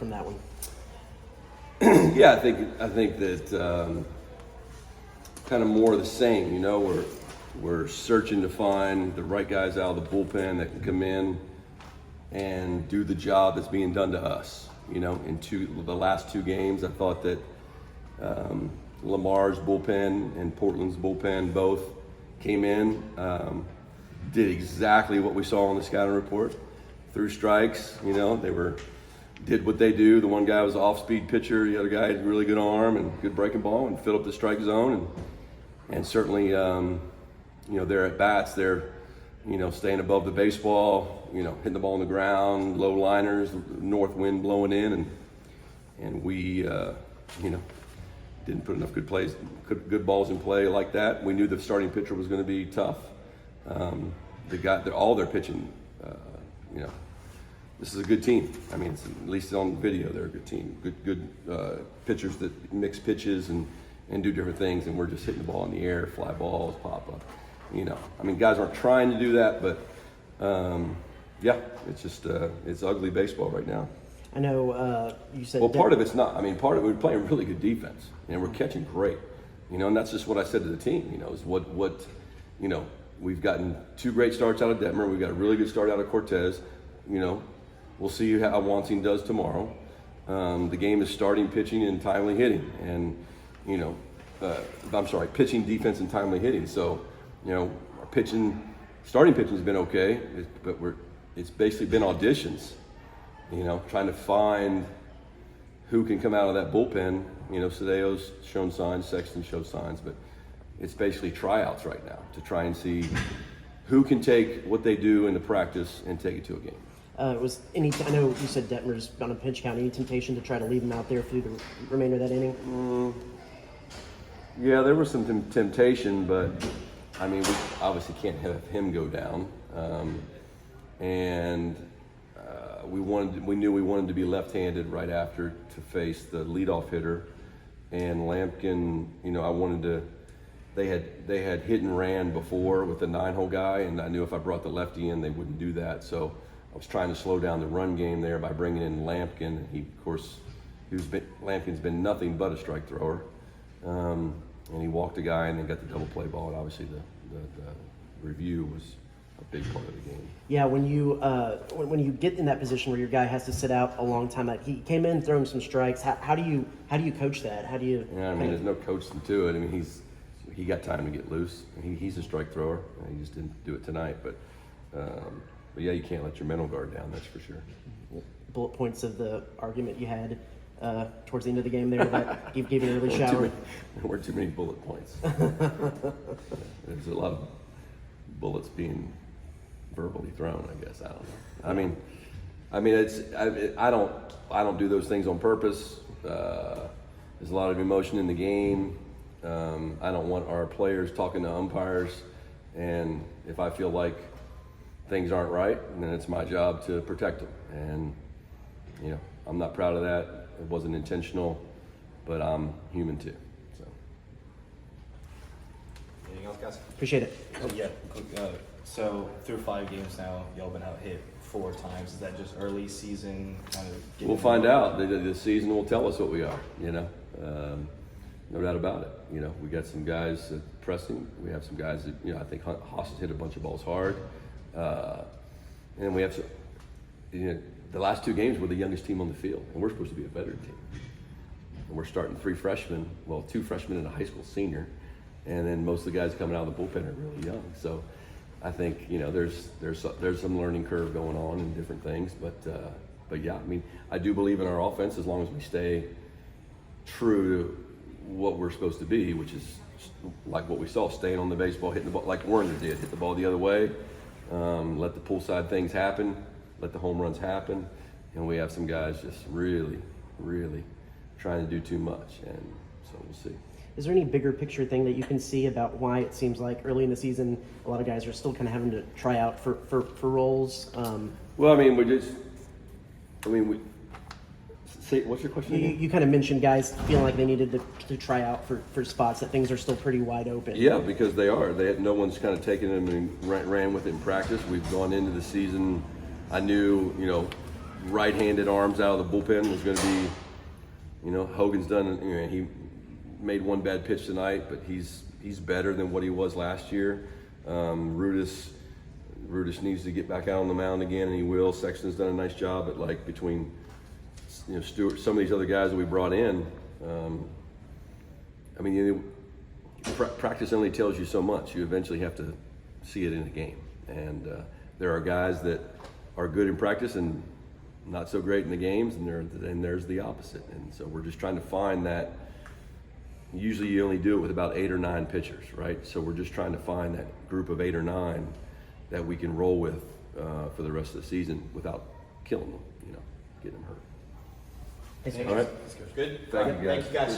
from that one? Yeah, I think that kind of more of the same. You know, we're searching to find the right guys out of the bullpen that can come in and do the job that's being done to us. You know, in the last two games, I thought that Lamar's bullpen and Portland's bullpen both came in, did exactly what we saw on the scouting report. Threw strikes, you know, did what they do. The one guy was an off-speed pitcher. The other guy had a really good arm and good breaking ball and filled up the strike zone. And certainly, you know, their at-bats, they're, you know, staying above the baseball, you know, hitting the ball on the ground, low liners, north wind blowing in. And we, you know, didn't put enough good balls in play like that. We knew the starting pitcher was going to be tough. All their pitching, you know, this is a good team. I mean, at least on video, they're a good team. Good pitchers that mix pitches and do different things, and we're just hitting the ball in the air, fly balls, pop up. You know, I mean, guys aren't trying to do that, but yeah, it's just it's ugly baseball right now. I know you said. Well, part of it's not. I mean, part of it, we're playing really good defense, and we're catching great. You know, and that's just what I said to the team. You know, is what you know. We've gotten two great starts out of Detmer. We've got a really good start out of Cortez. You know, we'll see how Wansing does tomorrow. The game is starting pitching and timely hitting, and you know, pitching, defense, and timely hitting. So, you know, our starting pitching has been okay, but it's basically been auditions. You know, trying to find who can come out of that bullpen. You know, Cedeo's shown signs, Sexton showed signs, but it's basically tryouts right now to try and see who can take what they do in the practice and take it to a game. I know you said Detmer's on a pitch count. Any temptation to try to leave him out there through the remainder of that inning? Yeah, there was some temptation, but I mean, we obviously can't have him go down. We knew we wanted to be left-handed right after to face the leadoff hitter, and Lampkin. You know, They had hit and ran before with the 9-hole guy, and I knew if I brought the lefty in, they wouldn't do that. So I was trying to slow down the run game there by bringing in Lampkin. Lampkin's been nothing but a strike thrower, and he walked a guy and then got the double play ball. And obviously, the review was a big part of the game. Yeah, when you get in that position where your guy has to sit out a long time, he came in throwing some strikes. How do you coach that? How do you? Yeah, I mean, there's no coaching to it. I mean, he got time to get loose. He's a strike thrower. He just didn't do it tonight. But yeah, you can't let your mental guard down. That's for sure. Bullet points of the argument you had towards the end of the game there that gave you an early shower. There weren't too many bullet points. There's a lot of bullets being verbally thrown. I guess I don't know. I mean, I don't do those things on purpose. There's a lot of emotion in the game. I don't want our players talking to umpires, and if I feel like things aren't right, then it's my job to protect them. And you know, I'm not proud of that. It wasn't intentional, but I'm human too. So. Anything else, guys? Appreciate it. Yeah. So through 5 games now, y'all been out hit 4 times. Is that just early season kind of? We'll find out. The season will tell us what we are. You know. No doubt about it. You know, we got some guys pressing. We have some guys that, you know, I think Haas has hit a bunch of balls hard. And we have some, you know, the last 2 games we're the youngest team on the field, and we're supposed to be a veteran team. And we're starting 3 freshmen, 2 freshmen and a high school senior, and then most of the guys coming out of the bullpen are really young. So I think, you know, there's some learning curve going on and different things, but yeah, I mean, I do believe in our offense as long as we stay true to what we're supposed to be, which is like what we saw, staying on the baseball, hitting the ball like Werner did, hit the ball the other way, let the pool side things happen, let the home runs happen, and we have some guys just really, really trying to do too much, and so we'll see. Is there any bigger picture thing that you can see about why it seems like early in the season a lot of guys are still kind of having to try out for roles? Well, I mean, what's your question again? You kind of mentioned guys feeling like they needed to try out for spots, that things are still pretty wide open. Yeah, because they are. No one's kind of taken them and ran with it in practice. We've gone into the season. I knew, you know, right-handed arms out of the bullpen was going to be, you know, Hogan's done. You know, he made one bad pitch tonight, but he's better than what he was last year. Rudis needs to get back out on the mound again, and he will. Sexton's done a nice job, but like between, you know, Stewart, some of these other guys that we brought in, I mean, you know, practice only tells you so much. You eventually have to see it in a game, and there are guys that are good in practice and not so great in the games, and there's the opposite. And so we're just trying to find that. Usually you only do it with about 8 or 9 pitchers, right? So we're just trying to find that group of 8 or 9 that we can roll with for the rest of the season without killing them, you know, getting them hurt. Thanks, All right. Good. Thank you, guys. Thank you guys.